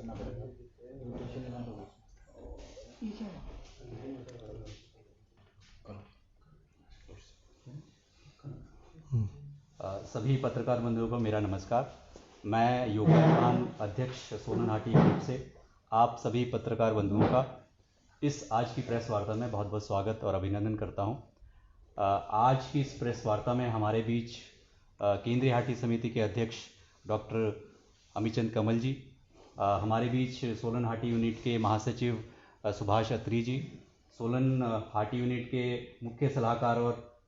सभी पत्रकार बंधुओं को मेरा नमस्कार। मैं योगदान अध्यक्ष सोलन हाटी ग्रुप से आप सभी पत्रकार बंधुओं का इस आज की प्रेस वार्ता में बहुत बहुत स्वागत और अभिनंदन करता हूं। आज की इस प्रेस वार्ता में हमारे बीच केंद्रीय हाटी समिति के अध्यक्ष डॉक्टर अमीचंद कमल जी, हमारे बीच सोलन हाटी यूनिट के महासचिव सुभाष अत्री जी, सोलन हाटी यूनिट के मुख्य सलाहकार और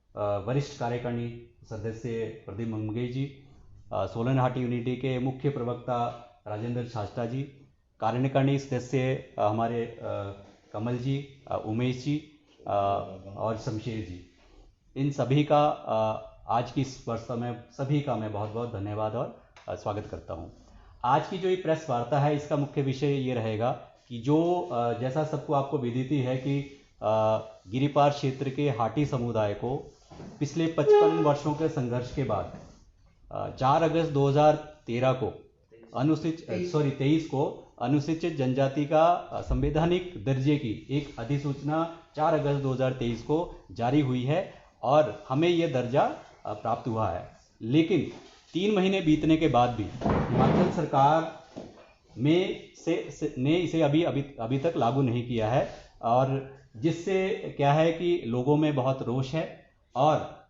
वरिष्ठ कार्यकारिणी सदस्य प्रदीप मंगेश जी, सोलन हाटी यूनिटी के मुख्य प्रवक्ता राजेंद्र शास्त्रा जी, कार्यकारिणी सदस्य हमारे कमल जी, उमेश जी और शमशेर जी, इन सभी का आज की इस वार्ता में सभी का मैं बहुत बहुत धन्यवाद और स्वागत करता हूं। आज की जो ये प्रेस वार्ता है इसका मुख्य विषय ये रहेगा कि जो जैसा सबको आपको विदित ही है कि गिरिपार क्षेत्र के हाटी समुदाय को पिछले 55 वर्षों के संघर्ष के बाद 4 अगस्त 2013 को 23 को अनुसूचित जनजाति का संवैधानिक दर्जे की एक अधिसूचना 4 अगस्त 2023 को जारी हुई है और हमें यह दर्जा प्राप्त हुआ है। लेकिन 3 महीने बीतने के बाद भी हिमाचल सरकार ने इसे अभी तक लागू नहीं किया है और जिससे क्या है कि लोगों में बहुत रोष है और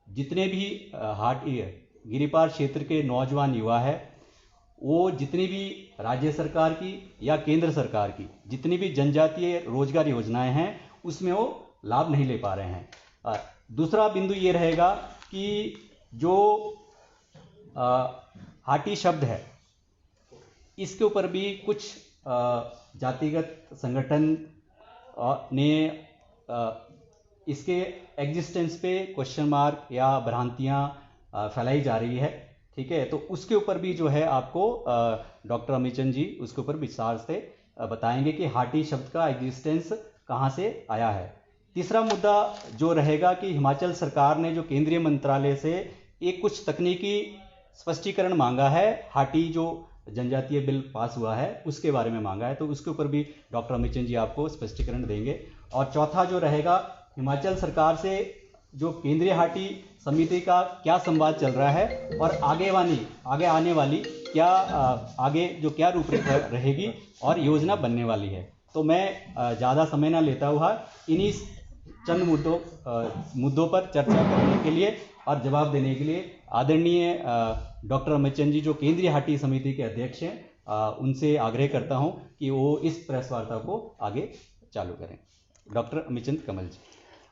जितने भी गिरिपार क्षेत्र के नौजवान युवा है वो जितनी भी राज्य सरकार की या केंद्र सरकार की जितनी भी जनजातीय रोजगार योजनाएं हैं उसमें वो लाभ नहीं ले पा रहे हैं। दूसरा बिंदु ये रहेगा कि जो हाटी शब्द है इसके ऊपर भी कुछ जातिगत संगठन ने इसके एग्जिस्टेंस पे क्वेश्चन मार्क या भ्रांतियां फैलाई जा रही है। ठीक है, तो उसके ऊपर भी जो है आपको डॉक्टर अमीचंद जी उसके ऊपर विस्तार से बताएंगे कि हाटी शब्द का एग्जिस्टेंस कहाँ से आया है। तीसरा मुद्दा जो रहेगा कि हिमाचल सरकार ने जो केंद्रीय मंत्रालय से एक कुछ तकनीकी स्पष्टीकरण मांगा है, हाटी जो जनजातीय बिल पास हुआ है उसके बारे में मांगा है, तो उसके ऊपर भी डॉक्टर अमीचंद जी आपको स्पष्टीकरण देंगे। और चौथा जो रहेगा हिमाचल सरकार से जो केंद्रीय हाटी समिति का क्या संवाद चल रहा है और आगे आने वाली क्या रूपरेखा रहेगी और योजना बनने वाली है। तो मैं ज़्यादा समय ना लेता हुआ इन्हीं चंद मुद्दों पर चर्चा करने के लिए और जवाब देने के लिए आदरणीय डॉक्टर अमीचंद जी जो केंद्रीय हाटी समिति के अध्यक्ष हैं उनसे आग्रह करता हूं कि वो इस प्रेस वार्ता को आगे चालू करें। डॉक्टर अमीचंद कमल जी,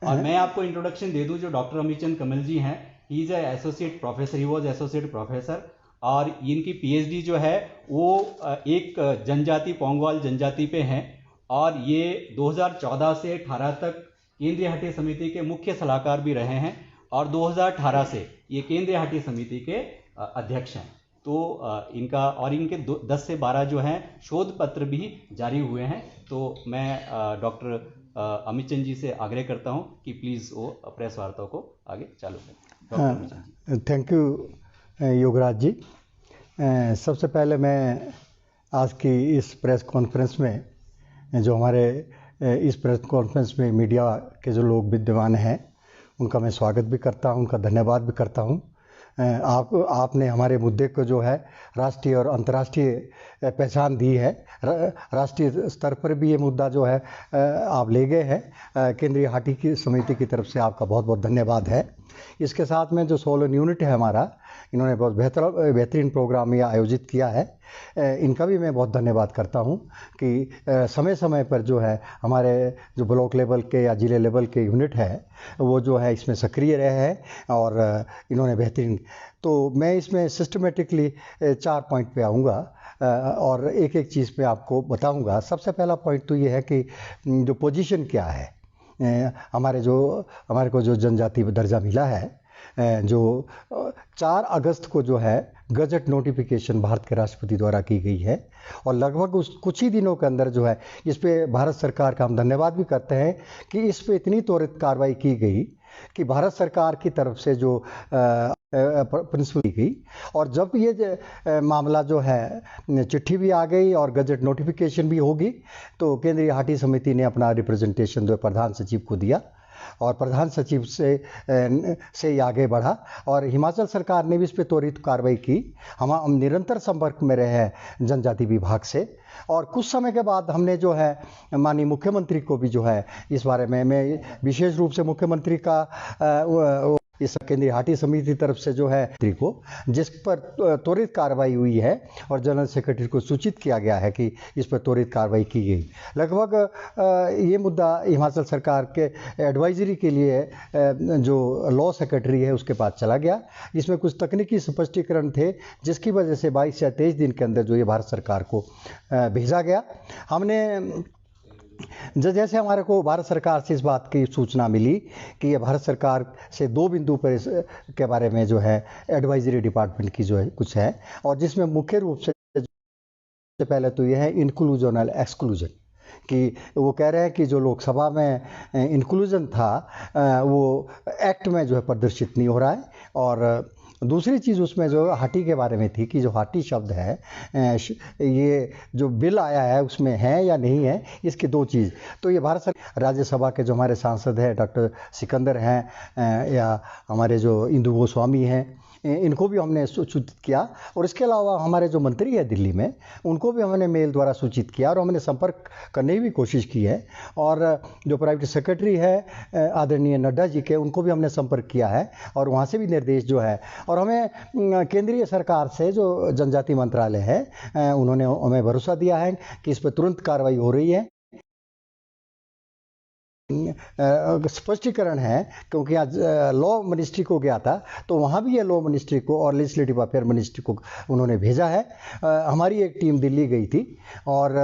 और मैं आपको इंट्रोडक्शन दे दूं, जो डॉक्टर अमीचंद कमल जी हैं, he is associate professor, he was associate professor और इनकी पीएचडी जो है वो एक जनजाति पोंगवाल जनजाति पे हैं और ये 2014 से 18 तक केंद्रीय हाटी समिति के मुख्य सलाहकार भी रहे हैं और 2018 से ये केंद्रीय हाटी समिति के अध्यक्ष हैं। तो इनके 10 से 12 जो हैं शोध पत्र भी जारी हुए हैं। तो मैं डॉक्टर अमीचंद जी से आग्रह करता हूं कि प्लीज़ वो प्रेस वार्ता को आगे चालू करें। थैंक यू योगराज जी। सबसे पहले मैं आज की इस प्रेस कॉन्फ्रेंस में जो हमारे इस प्रेस कॉन्फ्रेंस में मीडिया के जो लोग विद्यमान हैं उनका मैं स्वागत भी करता हूं, उनका धन्यवाद भी करता हूं। आपने हमारे मुद्दे को जो है राष्ट्रीय और अंतर्राष्ट्रीय पहचान दी है। राष्ट्रीय स्तर पर भी ये मुद्दा जो है आप ले गए हैं। केंद्रीय हाटी की समिति की तरफ से आपका बहुत बहुत धन्यवाद है। इसके साथ में जो सोलन यूनिट है हमारा, इन्होंने बहुत बेहतरीन प्रोग्राम ये आयोजित किया है, इनका भी मैं बहुत धन्यवाद करता हूं कि समय समय पर जो है हमारे जो ब्लॉक लेवल के या जिले लेवल के यूनिट है वो जो है इसमें सक्रिय रहे हैं और इन्होंने बेहतरीन। तो मैं इसमें सिस्टमेटिकली 4 पॉइंट पे आऊँगा और एक एक चीज़ पे आपको बताऊंगा। सबसे पहला पॉइंट तो ये है कि जो पोजीशन क्या है, हमारे को जो जनजाति दर्जा मिला है, जो 4 अगस्त को जो है गजट नोटिफिकेशन भारत के राष्ट्रपति द्वारा की गई है और लगभग कुछ ही दिनों के अंदर जो है इस पे भारत सरकार का हम धन्यवाद भी करते हैं कि इस पे इतनी त्वरित कार्रवाई की गई कि भारत सरकार की तरफ से जो प्रिंसिपल की गई, और जब ये मामला जो है चिट्ठी भी आ गई और गजट नोटिफिकेशन भी होगी, तो केंद्रीय हाटी समिति ने अपना रिप्रेजेंटेशन जो प्रधान सचिव को दिया और प्रधान सचिव से ये आगे बढ़ा और हिमाचल सरकार ने भी इस पर त्वरित कार्रवाई की। हम निरंतर संपर्क में रहे हैं जनजाति विभाग से, और कुछ समय के बाद हमने जो है माननीय मुख्यमंत्री को भी जो है इस बारे में, मैं विशेष रूप से मुख्यमंत्री का इस केंद्रीय हाटी समिति की तरफ से जो है मंत्री को, जिस पर त्वरित कार्रवाई हुई है और जनरल सेक्रेटरी को सूचित किया गया है कि इस पर त्वरित कार्रवाई की गई। लगभग ये मुद्दा हिमाचल सरकार के एडवाइजरी के लिए जो लॉ सेक्रेटरी है उसके पास चला गया। इसमें कुछ तकनीकी स्पष्टीकरण थे जिसकी वजह से 22 या 23 दिन के अंदर जो ये भारत सरकार को भेजा गया। हमने जैसे हमारे को भारत सरकार से इस बात की सूचना मिली कि ये भारत सरकार से 2 बिंदु पर के बारे में जो है एडवाइजरी डिपार्टमेंट की जो है कुछ है, और जिसमें मुख्य रूप से पहले तो यह है इंक्लूजन और एक्सक्लूजन, कि वो कह रहे हैं कि जो लोकसभा में इंक्लूजन था वो एक्ट में जो है प्रदर्शित नहीं हो रहा है, और दूसरी चीज़ उसमें जो हाटी के बारे में थी कि जो हाटी शब्द है ये जो बिल आया है उसमें है या नहीं है, इसकी 2 चीज़। तो ये भारत सरकार, राज्यसभा के जो हमारे सांसद हैं डॉक्टर सिकंदर हैं या हमारे जो इंदु गोस्वामी हैं, इनको भी हमने सूचित किया, और इसके अलावा हमारे जो मंत्री है दिल्ली में उनको भी हमने मेल द्वारा सूचित किया और हमने संपर्क करने की भी कोशिश की है, और जो प्राइवेट सेक्रेटरी है आदरणीय नड्डा जी के, उनको भी हमने संपर्क किया है और वहाँ से भी निर्देश जो है, और हमें केंद्रीय सरकार से जो जनजाति मंत्रालय है उन्होंने हमें भरोसा दिया है कि इस पर तुरंत कार्रवाई हो रही है। स्पष्टीकरण है क्योंकि आज लॉ मिनिस्ट्री को गया था तो वहाँ भी ये लॉ मिनिस्ट्री को और लेजिस्लेटिव अफेयर मिनिस्ट्री को उन्होंने भेजा है। हमारी एक टीम दिल्ली गई थी और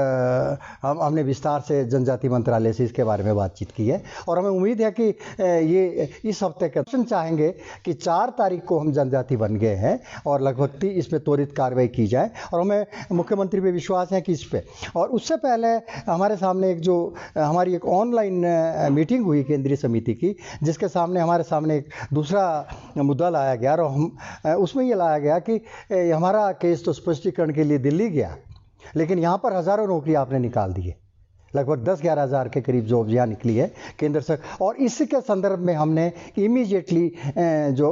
हमने विस्तार से जनजाति मंत्रालय से इसके बारे में बातचीत की है, और हमें उम्मीद है कि ये इस हफ्ते का चाहेंगे कि 4 तारीख को हम जनजाति बन गए हैं और लगभग इस पर त्वरित कार्रवाई की जाए, और हमें मुख्यमंत्री पे विश्वास है कि इस पर। और उससे पहले हमारे सामने एक जो हमारी एक ऑनलाइन मीटिंग हुई केंद्रीय समिति की, जिसके सामने हमारे सामने एक दूसरा मुद्दा लाया गया, और हम उसमें ये लाया गया कि हमारा केस तो स्पष्टीकरण के लिए दिल्ली गया, लेकिन यहाँ पर हज़ारों नौकरी आपने निकाल दी है, लगभग 10-11 हज़ार के करीब जॉब यहाँ निकली है केंद्र सरकार। और इसके संदर्भ में हमने इमीडिएटली जो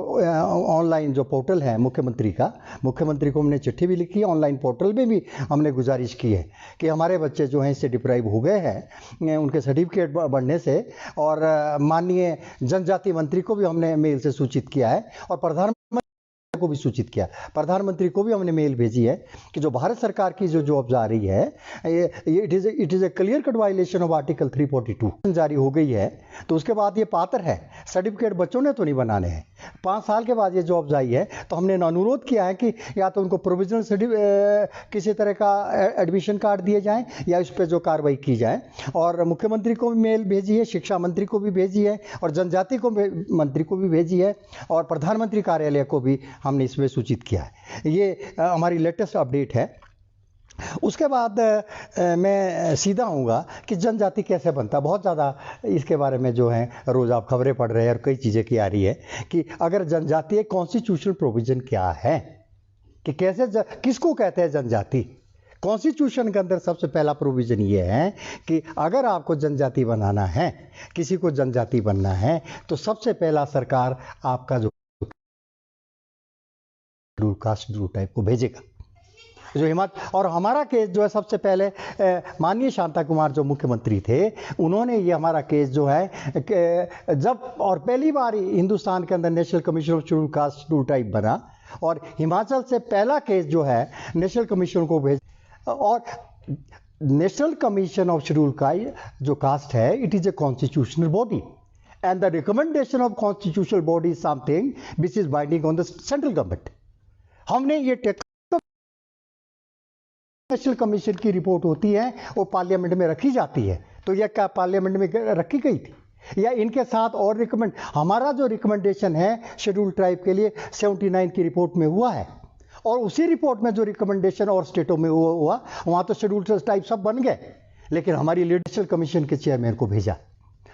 ऑनलाइन जो पोर्टल है मुख्यमंत्री को हमने चिट्ठी भी लिखी है, ऑनलाइन पोर्टल में भी हमने गुजारिश की है कि हमारे बच्चे जो हैं इससे डिप्राइव हो गए हैं उनके सर्टिफिकेट बढ़ने से, और माननीय जनजाति मंत्री को भी हमने मेल से सूचित किया है और प्रधानमंत्री को भी सूचित किया, प्रधानमंत्री को भी हमने मेल भेजी है कि जो भारत सरकार की जो जॉब जा रही है it is a clear cut violation of article 342 जारी हो गई है, तो उसके बाद ये पात्र है, सर्टिफिकेट बच्चों ने तो नहीं बनाने हैं। 5 साल के बाद ये जॉब आई है तो हमने अनुरोध किया है कि या तो उनको प्रोविजनल किसी तरह का एडमिशन कार्ड दिए जाएं या इस पर जो कार्रवाई की जाए, और मुख्यमंत्री को भी मेल भेजी है, शिक्षा मंत्री को भी भेजी है और जनजाति को मंत्री को भी भेजी है, और प्रधानमंत्री कार्यालय को भी हमने इसमें सूचित किया है। ये हमारी लेटेस्ट अपडेट है। उसके बाद मैं सीधा आऊँगा कि जनजाति कैसे बनता। बहुत ज़्यादा इसके बारे में जो है रोज़ आप खबरें पढ़ रहे हैं और कई चीज़ें की आ रही है कि अगर जनजाति एक कॉन्स्टिट्यूशनल प्रोविज़न क्या है, कि कैसे किसको कहते हैं जनजाति। कॉन्स्टिट्यूशन के अंदर सबसे पहला प्रोविज़न ये है कि अगर आपको जनजाति बनाना है, किसी को जनजाति बनना है, तो सबसे पहला सरकार आपका जो शेड्यूल कास्ट शेड्यूल टाइप को भेजेगा जो हिमाचल। और हमारा केस जो है सबसे पहले माननीय शांता कुमार जो मुख्यमंत्री थे उन्होंने ये हमारा केस जो है जब और पहली बार हिंदुस्तान के अंदर national commission of schedule caste schedule type बना, और हिमाचल से पहला केस जो है नेशनल कमीशन को भेज, और नेशनल कमीशन ऑफ शेड्यूल का जो कास्ट है it is a constitutional body, and the recommendation of constitutional body is something which is binding on the central government. हमने ये नेशनल कमीशन की रिपोर्ट होती है वो पार्लियामेंट में रखी जाती है, तो यह क्या पार्लियामेंट में रखी गई थी या इनके साथ और रिकमेंड, हमारा जो रिकमेंडेशन है शेड्यूल ट्राइब के लिए 79 की रिपोर्ट में हुआ है, और उसी रिपोर्ट में जो रिकमेंडेशन और स्टेटों में हुआ वहाँ तो शेड्यूल ट्राइब सब बन गए, लेकिन हमारी नेशनल कमीशन के चेयरमैन को भेजा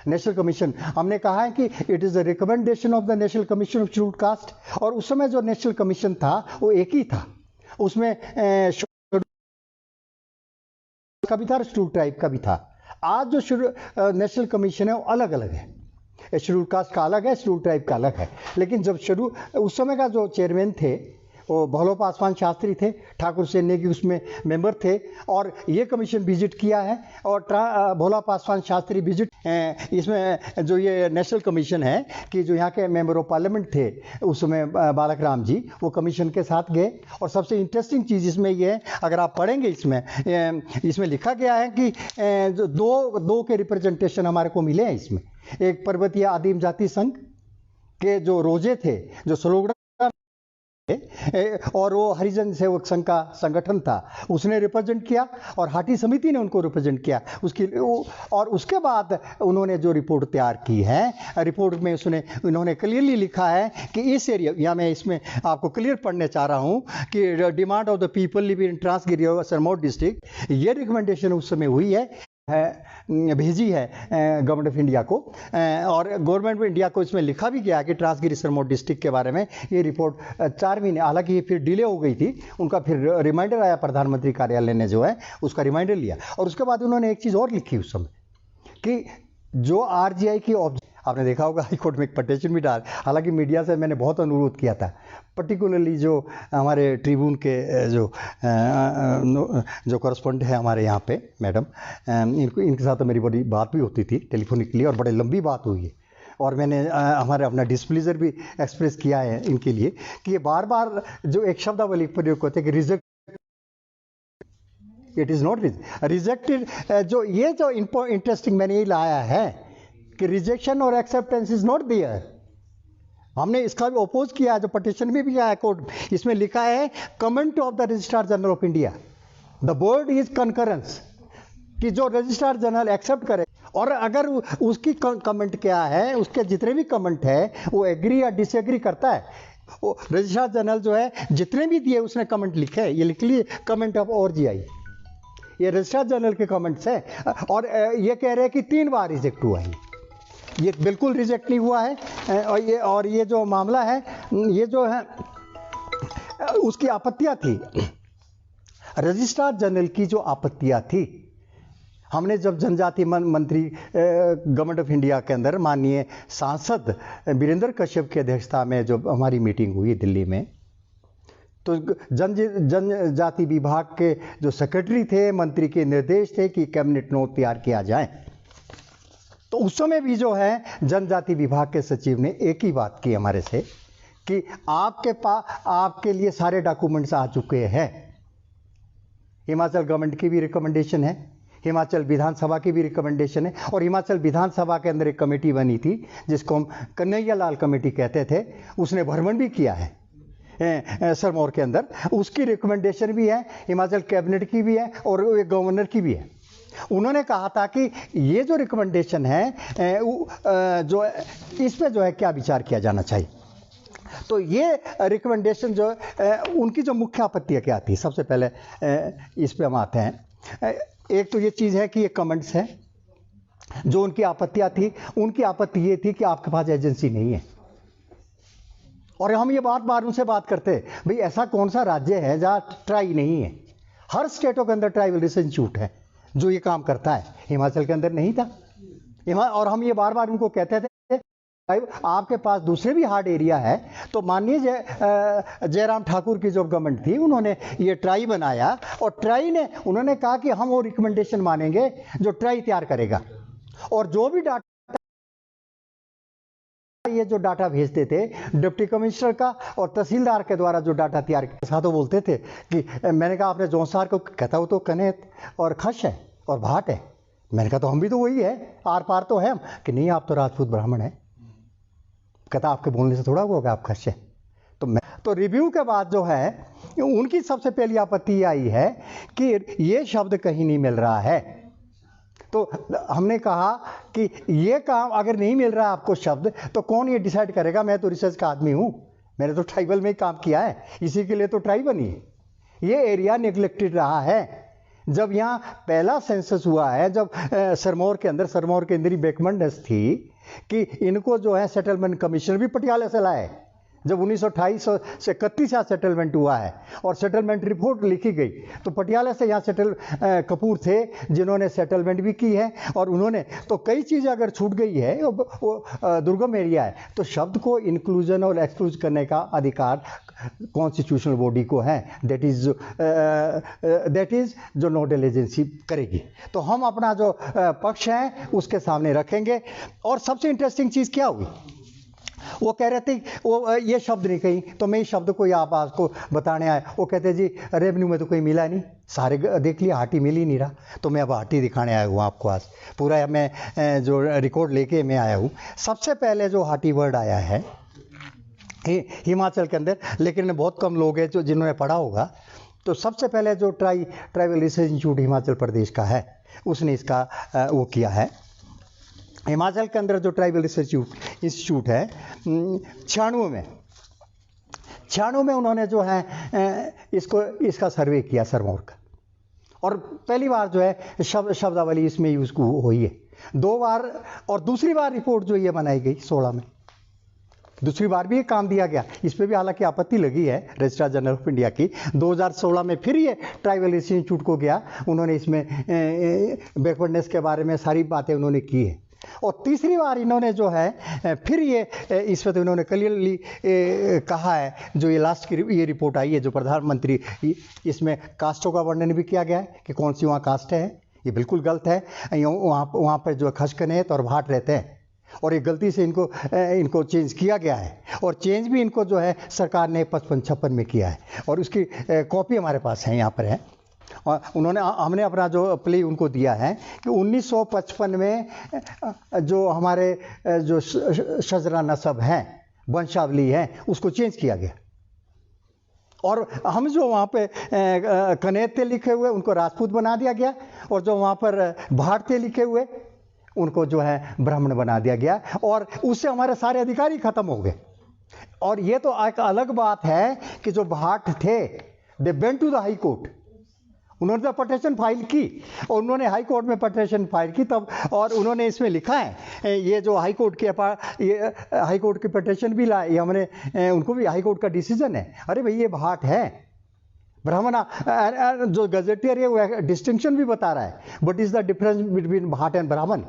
नेशनल कमीशन, हमने कहा है कि it is the recommendation of the national commission of scheduled caste. और उस समय जो नेशनल कमीशन था वो एक ही था, उसमें का भी था, शेड्यूल्ड ट्राइब का भी था। आज जो नेशनल कमीशन है वो अलग अलग है, शेड्यूल्ड कास्ट का अलग है, शेड्यूल्ड ट्राइब का अलग है। लेकिन जब शेड्यूल उस समय का जो चेयरमैन थे वो भोला पासवान शास्त्री थे, ठाकुर सेन नेगी उसमें मेंबर थे, और ये कमीशन विजिट किया है। और भोला पासवान शास्त्री विजिट इसमें जो ये नेशनल कमीशन है कि जो यहाँ के मेंबर ऑफ पार्लियामेंट थे उस समय बालक राम जी, वो कमीशन के साथ गए। और सबसे इंटरेस्टिंग चीज़ इसमें ये है, अगर आप पढ़ेंगे इसमें लिखा गया है कि दो के रिप्रेजेंटेशन हमारे को मिले हैं इसमें। एक पर्वतीय आदिम जाति संघ के जो रोजे थे, जो स्लोगन, और वो हरिजन सेवक संघ का संगठन था, उसने रिप्रेजेंट किया, और हाटी समिति ने उनको रिप्रेजेंट किया और उसके बाद उन्होंने जो रिपोर्ट तैयार की है, रिपोर्ट में उन्होंने क्लियरली लिखा है कि इस एरिया, या मैं इसमें आपको क्लियर पढ़ने चाह रहा हूँ कि demand of the people living in Transgiri Sirmaur district, ये रिकमेंडेशन उस समय हुई है, भेजी है गवर्नमेंट ऑफ इंडिया को। और गवर्नमेंट ऑफ इंडिया को इसमें लिखा भी गया कि ट्रांसगिरी सिरमौर डिस्ट्रिक्ट के बारे में ये रिपोर्ट 4 महीने, हालांकि ये फिर डिले हो गई थी, उनका फिर रिमाइंडर आया, प्रधानमंत्री कार्यालय ने जो है उसका रिमाइंडर लिया। और उसके बाद उन्होंने एक चीज़ और लिखी उस समय कि जो आरजीआई की आपने देखा होगा हाई कोर्ट में एक पटिशन भी डाल, हालांकि मीडिया से मैंने बहुत अनुरोध किया था, पर्टिकुलरली जो हमारे ट्रिब्यून के जो करस्पॉन्डेंट है हमारे यहाँ पे मैडम, इनके साथ तो मेरी बड़ी बात भी होती थी टेलीफोनिकली, और बड़े लंबी बात हुई है। और मैंने हमारे अपना डिस्प्लीजर भी एक्सप्रेस किया है इनके लिए कि ये बार बार जो एक शब्दावली प्रयोग करते हैं कि reject, it is not rejected. जो इंटरेस्टिंग मैंने ये लाया है कि रिजेक्शन और एक्सेप्टेंस इज नॉट देयर, हमने इसका भी अपोज किया है, जो पटिशन में भी आया कोर्ट, इसमें लिखा है comment of the registrar general of India, the word is concurrence, कि जो रजिस्ट्रार जनरल एक्सेप्ट करे, और अगर उसकी कमेंट क्या है, उसके जितने भी कमेंट है वो एग्री या डिसएग्री करता है, वो रजिस्ट्रार जनरल जो है जितने भी दिए उसने कमेंट लिखे है, ये लिख लिए कमेंट ऑफ आरजीआई, ये रजिस्ट्रार जनरल के कमेंट्स है। और ये कह रहे हैं कि 3 बार रिजेक्ट हुआ है, ये बिल्कुल रिजेक्ट नहीं हुआ है। और ये जो मामला है, ये जो है उसकी आपत्तियां थी, रजिस्ट्रार जनरल की जो आपत्तियां थी, हमने जब जनजाति मंत्री गवर्नमेंट ऑफ इंडिया के अंदर माननीय सांसद वीरेंद्र कश्यप की अध्यक्षता में जो हमारी मीटिंग हुई दिल्ली में, तो जनजाति विभाग के जो सेक्रेटरी थे, मंत्री के निर्देश थे कि कैबिनेट नोट तैयार किया जाए। तो उस समय भी जो है जनजाति विभाग के सचिव ने एक ही बात की हमारे से कि आपके लिए सारे डॉक्यूमेंट्स आ चुके हैं। हिमाचल गवर्नमेंट की भी रिकमेंडेशन है, हिमाचल विधानसभा की भी रिकमेंडेशन है, और हिमाचल विधानसभा के अंदर एक कमेटी बनी थी जिसको हम कन्हैया लाल कमेटी कहते थे, उसने भ्रमण भी किया है सिरमौर के अंदर, उसकी रिकमेंडेशन भी है, हिमाचल कैबिनेट की भी है और गवर्नर की भी है। उन्होंने कहा था कि ये जो रिकमेंडेशन है जो इस पे जो है क्या विचार किया जाना चाहिए। तो ये रिकमेंडेशन जो उनकी जो मुख्य आपत्तियाँ क्या थी, सबसे पहले इस पे हम आते हैं। एक तो ये चीज़ है कि ये कमेंट्स हैं, जो उनकी आपत्तियाँ थी, उनकी आपत्ति ये थी कि आपके पास एजेंसी नहीं है। और हम ये बार उनसे बात करते, भाई ऐसा कौन सा राज्य है जहाँ ट्राई नहीं है? हर स्टेटों के अंदर ट्राइबल इंस्टीट्यूट है जो ये काम करता है, हिमाचल के अंदर नहीं था। और हम ये बार उनको कहते थे आपके पास दूसरे भी हार्ड एरिया है। तो माननीय जयराम ठाकुर की जो गवर्नमेंट थी, उन्होंने ये ट्राई बनाया, और ट्राई ने उन्होंने कहा कि हम वो रिकमेंडेशन मानेंगे जो ट्राई तैयार करेगा, और जो भी डाटा ये जो डाटा भेजते थे डिप्टी कमिश्नर का और तहसीलदार के द्वारा जो डाटा तैयार किया, तो बोलते थे कि मैंने कहा आपने जौनसार को कहता हो तो कनेत और खश है और भाट है, मैंने कहा तो हम भी तो वही है, आर पार तो है हम, कि नहीं आप तो राजपूत ब्राह्मण है। कहता आपके बोलने से थोड़ा होगा, आप खश है। तो रिव्यू के बाद जो है उनकी सबसे पहली आपत्ति आई है कि ये शब्द कहीं नहीं मिल रहा है। तो हमने कहा कि ये काम अगर नहीं मिल रहा आपको शब्द, तो कौन ये डिसाइड करेगा? मैं तो रिसर्च का आदमी हूँ, मैंने तो ट्राइबल में ही काम किया है, इसी के लिए तो ट्राई बनी है। ये एरिया निगलेक्टेड रहा है, जब यहाँ पहला सेंसस हुआ है, जब सिरमौर के अंदर ही बेकमंडस थी कि इनको जो है सेटलमेंट कमीशन भी पटियाला से लाए। जब 1928 से 31 यहाँ सेटलमेंट हुआ है और सेटलमेंट रिपोर्ट लिखी गई, तो पटियाला से यहाँ कपूर थे जिन्होंने सेटलमेंट भी की है। और उन्होंने तो कई चीज़ें अगर छूट गई है, वो दुर्गम एरिया है, तो शब्द को इंक्लूजन और एक्सक्लूज करने का अधिकार कॉन्स्टिट्यूशनल बॉडी को है, दैट इज जो नोडल एजेंसी करेगी। तो हम अपना जो पक्ष है उसके सामने रखेंगे। और सबसे इंटरेस्टिंग चीज़ क्या हुई, वो कह रहे थे वो ये शब्द नहीं कही, तो मैं इस शब्द को आप आपको बताने आया। वो कहते जी रेवेन्यू में तो कोई मिला नहीं, सारे देख लिया, हाटी मिल ही नहीं रहा, तो मैं अब हाटी दिखाने आया हूँ आपको। आज पूरा मैं जो रिकॉर्ड लेके मैं आया हूँ। सबसे पहले जो हाटी वर्ड आया है हिमाचल के अंदर, लेकिन बहुत कम लोग हैं जो जिन्होंने पढ़ा होगा। तो सबसे पहले जो tribal research institute Himachal Pradesh का है, उसने इसका वो किया है। हिमाचल के अंदर जो ट्राइबल रिसर्च इंस्टीट्यूट है 96 में उन्होंने जो है इसका सर्वे किया सिरमौर का, और पहली बार जो है शब्दावली इसमें यूज हुई है 2 बार, और दूसरी बार रिपोर्ट जो ये बनाई गई 16 में, दूसरी बार भी ये काम दिया गया। इस पर भी हालांकि आपत्ति लगी है रजिस्ट्रार जनरल ऑफ इंडिया की। 2016 में फिर ये ट्राइबल रिसर्च इंस्टीट्यूट को गया, उन्होंने इसमें बैकवर्डनेस के बारे में सारी बातें उन्होंने की है। और तीसरी बार इन्होंने जो है फिर ये इस पर तो इन्होंने क्लियरली कहा है, जो ये लास्ट की ये रिपोर्ट आई है जो प्रधानमंत्री, इसमें कास्टों का वर्णन भी किया गया है कि कौन सी वहाँ कास्ट है। ये बिल्कुल गलत है। वहाँ पर जो खशकनेत और भाट रहते हैं, और ये गलती से इनको चेंज किया गया है, और चेंज भी इनको जो है सरकार ने 55-56 में किया है, और उसकी कॉपी हमारे पास है, यहाँ पर है। और हमने अपना जो प्ले उनको दिया है कि 1955 में जो हमारे जो शजरा नसब हैं, वंशावली है, उसको चेंज किया गया। और हम जो वहाँ पे कनेत थे लिखे हुए उनको राजपूत बना दिया गया, और जो वहाँ पर भाट थे लिखे हुए उनको जो है ब्राह्मण बना दिया गया, और उससे हमारे सारे अधिकारी खत्म हो गए। और ये तो एक अलग बात है कि जो भाट थे they went to the high court, उन्होंने तो पटिशन फाइल की, और उन्होंने हाई कोर्ट में पटिशन फाइल की तब, और उन्होंने इसमें लिखा है ये जो हाई कोर्ट की पटिशन भी ला, ये हमने उनको भी हाई कोर्ट का डिसीजन है। अरे भाई ये भाट है, ब्राह्मण जो गजेटियर है वो डिस्टिंक्शन भी बता रहा है, but is the difference between Bhat and Brahman,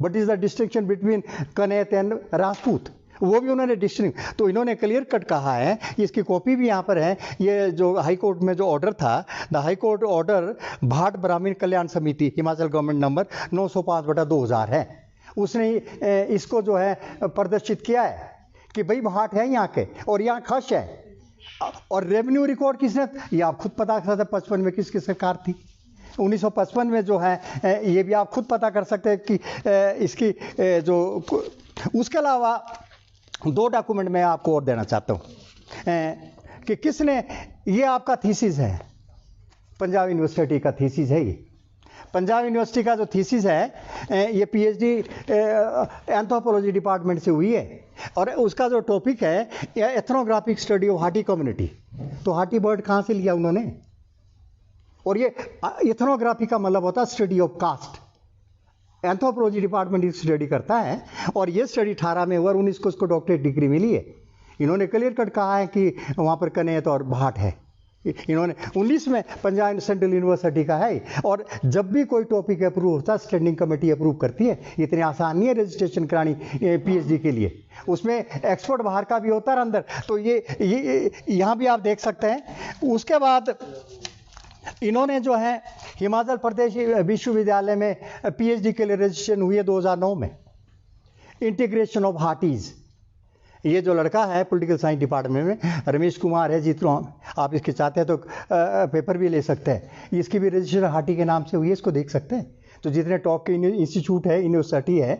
but is the distinction between Kanet and Rajput, वो भी उन्होंने डिस्टिंग। तो इन्होंने क्लियर कट कहा है, इसकी कॉपी भी यहाँ पर है। ये जो हाई कोर्ट में जो ऑर्डर था, द हाई कोर्ट ऑर्डर भाट ब्राह्मण कल्याण समिति हिमाचल गवर्नमेंट नंबर 905/2000 है, उसने इसको जो है प्रदर्शित किया है कि भाई भाट है यहाँ के, और यहाँ खश है। और रेवेन्यू रिकॉर्ड किसने, ये आप खुद पता कर सकते 55 में किसकी सरकार थी। 1955 में जो है ये भी आप खुद पता कर सकते हैं कि इसकी जो, उसके अलावा 2 डॉक्यूमेंट मैं आपको और देना चाहता हूँ कि किसने, ये आपका थीसिस है, पंजाब यूनिवर्सिटी का थीसिस है। ये पंजाब यूनिवर्सिटी का जो थीसिस है ये पीएचडी एंथ्रोपोलॉजी डिपार्टमेंट से हुई है, और उसका जो टॉपिक है ethnographic study of Hatti community. तो हाटी बर्ड कहाँ से लिया उन्होंने, और ये एथनोग्राफी का मतलब होता है study of caste. Anthropology department इस स्टडी करता है, और ये स्टडी 18 में हुआ, 19 को उसको डॉक्टरेट डिग्री मिली है। इन्होंने क्लियर कट कहा है कि वहाँ पर कनेत और भाट है। इन्होंने 19 में पंजाब सेंट्रल यूनिवर्सिटी का है। और जब भी कोई टॉपिक अप्रूव होता है स्टैंडिंग कमेटी अप्रूव करती है, इतनी आसान नहीं है रजिस्ट्रेशन करानी पीएचडी के लिए, उसमें एक्सपर्ट बाहर का भी होता है अंदर। तो ये यहाँ भी आप देख सकते हैं। उसके बाद इन्होंने जो है हिमाचल प्रदेश विश्वविद्यालय में पीएचडी के लिए रजिस्ट्रेशन हुई है 2009 में, इंटीग्रेशन ऑफ हाटीज। ये जो लड़का है पॉलिटिकल साइंस डिपार्टमेंट में रमेश कुमार है, जितनो आप इसके चाहते हैं तो पेपर भी ले सकते हैं। इसकी भी रजिस्ट्रेशन हाटी के नाम से हुई है, इसको देख सकते हैं। तो जितने टॉप के इंस्टीट्यूट है, यूनिवर्सिटी है,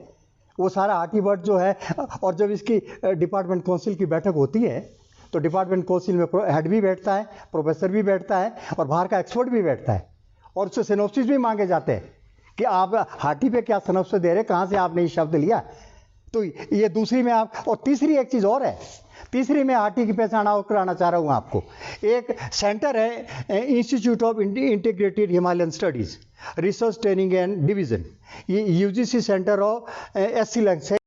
वो सारा हाटी वर्ड जो है। और जब इसकी डिपार्टमेंट काउंसिल की बैठक होती है तो डिपार्टमेंट काउंसिल में हेड भी बैठता है, प्रोफेसर भी बैठता है, और बाहर का एक्सपर्ट भी बैठता है, और उससे सिनॉप्सिस भी मांगे जाते हैं कि आप हाटी पे क्या सिनॉप्सिस दे रहे, कहाँ से आपने ये शब्द लिया। तो ये दूसरी में आप, और तीसरी एक चीज़ और है, तीसरी मैं आरटी की पहचान और कराना चाह रहा हूँ आपको। एक सेंटर है institute of integrated Himalayan studies, research training and division, ये यूजीसी सेंटर ऑफ एक्सीलेंस है।